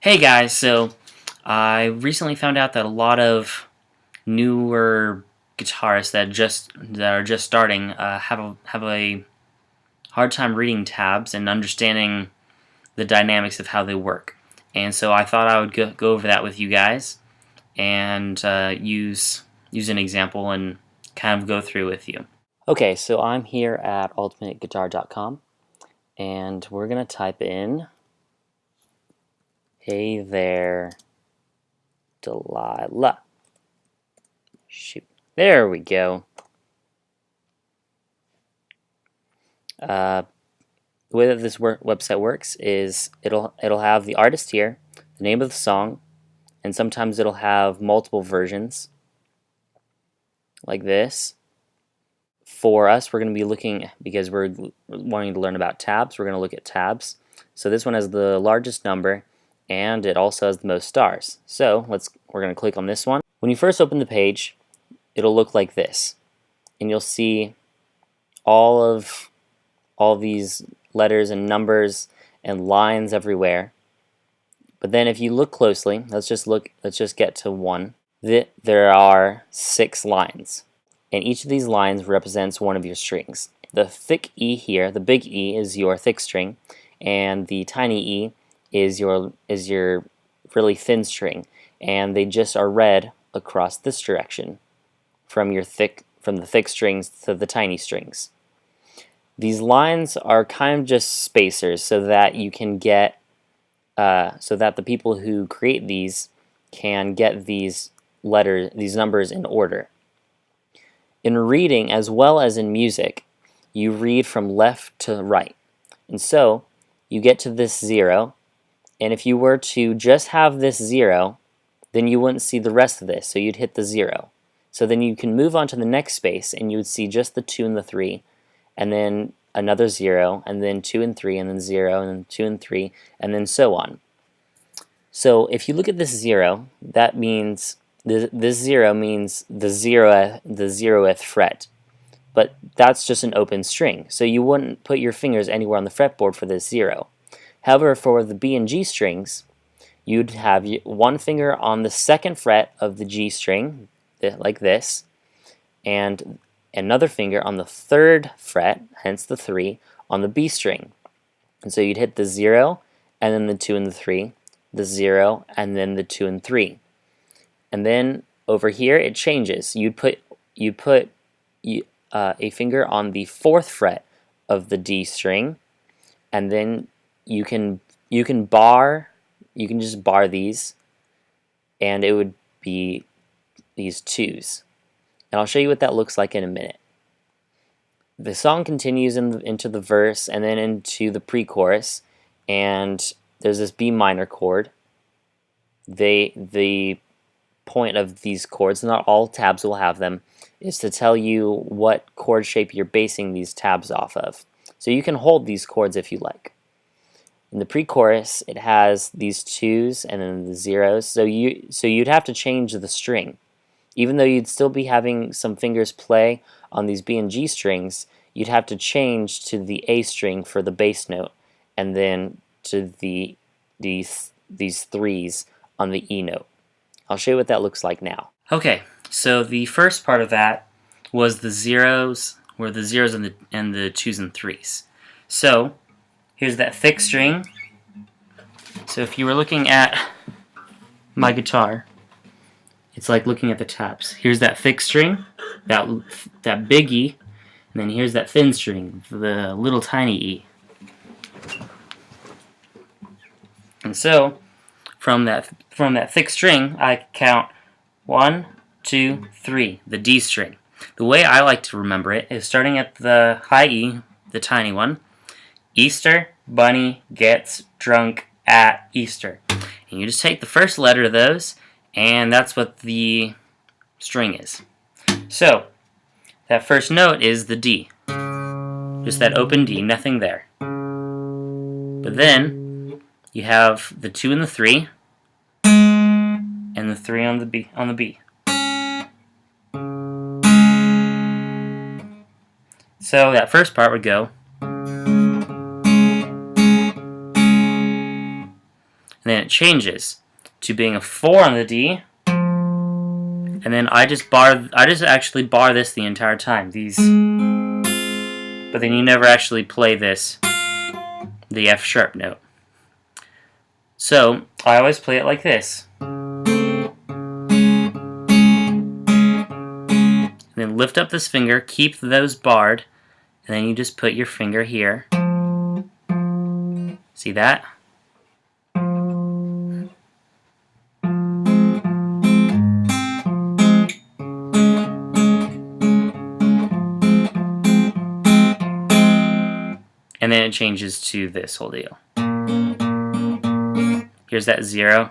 Hey guys, so I recently found out that a lot of newer guitarists that are just starting have a hard time reading tabs and understanding the dynamics of how they work. And so I thought I would go over that with you guys and use an example and kind of go through with you. Okay, so I'm here at ultimateguitar.com and we're gonna type in "Hey there, Delilah." Shoot. There we go. The way that this website works is it'll have the artist here, the name of the song, and sometimes it'll have multiple versions like this. For us, we're going to be looking, because we're wanting to learn about tabs, we're going to look at tabs. So this one has the largest number and it also has the most stars. So we're going to click on this one. When you first open the page, it'll look like this, and you'll see all these letters and numbers and lines everywhere. But then if you look closely, let's just get to one. There are 6 lines, and each of these lines represents one of your strings. The thick E here, the big E, is your thick string, and the tiny E is your really thin string, and they just are read across this direction from the thick strings to the tiny strings. These lines are kind of just spacers so that you can get so that the people who create these can get these numbers in order. In reading as well as in music, you read from left to right, and so you get to this 0, and if you were to just have this 0, then you wouldn't see the rest of this, so you'd hit the 0. So then you can move on to the next space and you would see just the 2 and the 3, and then another 0, and then 2 and 3, and then 0, and then 2 and 3, and then so on. So if you look at this 0, that means this 0 means the 0th fret, but that's just an open string, so you wouldn't put your fingers anywhere on the fretboard for this 0. However, for the B and G strings, you'd have one finger on the 2nd fret of the G string, like this, and another finger on the 3rd fret, hence the 3, on the B string. And so you'd hit the 0, and then the 2 and the 3, the 0, and then the 2 and 3. And then over here it changes. You'd put a finger on the 4th fret of the D string, and then you can just bar these, and it would be these 2s. And I'll show you what that looks like in a minute. The song continues into the verse and then into the pre-chorus, and there's this B minor chord. The point of these chords, not all tabs will have them, is to tell you what chord shape you're basing these tabs off of. So you can hold these chords if you like. In the pre-chorus, it has these 2s and then the 0s, so you'd have to change the string. Even though you'd still be having some fingers play on these B and G strings, you'd have to change to the A string for the bass note, and then to these 3s on the E note. I'll show you what that looks like now. Okay, so the first part of that was the 0s, were the 0s and the 2s and 3s. So here's that thick string. So if you were looking at my guitar, it's like looking at the tabs. Here's that thick string, that big E, and then here's that thin string, the little tiny E. And so from that thick string, I count 1, 2, 3, the D string. The way I like to remember it is starting at the high E, the tiny one. Easter bunny gets drunk at Easter. And you just take the first letter of those, and that's what the string is. So that first note is the D. Just that open D, nothing there. But then you have the 2 and the 3, and the 3 on the B. So that first part would go. and then it changes to being a 4 on the D, and then I just actually bar this the entire time. But then you never actually play this, the F sharp note. So I always play it like this. And then lift up this finger, keep those barred, and then you just put your finger here. See that? And then it changes to this whole deal. Here's that 0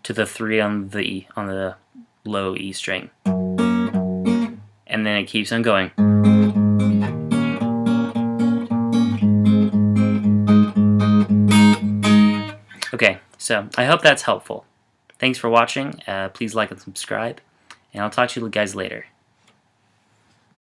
to the 3 on the E, on the low E string. And then it keeps on going. Okay, so I hope that's helpful. Thanks for watching. Please like and subscribe, and I'll talk to you guys later.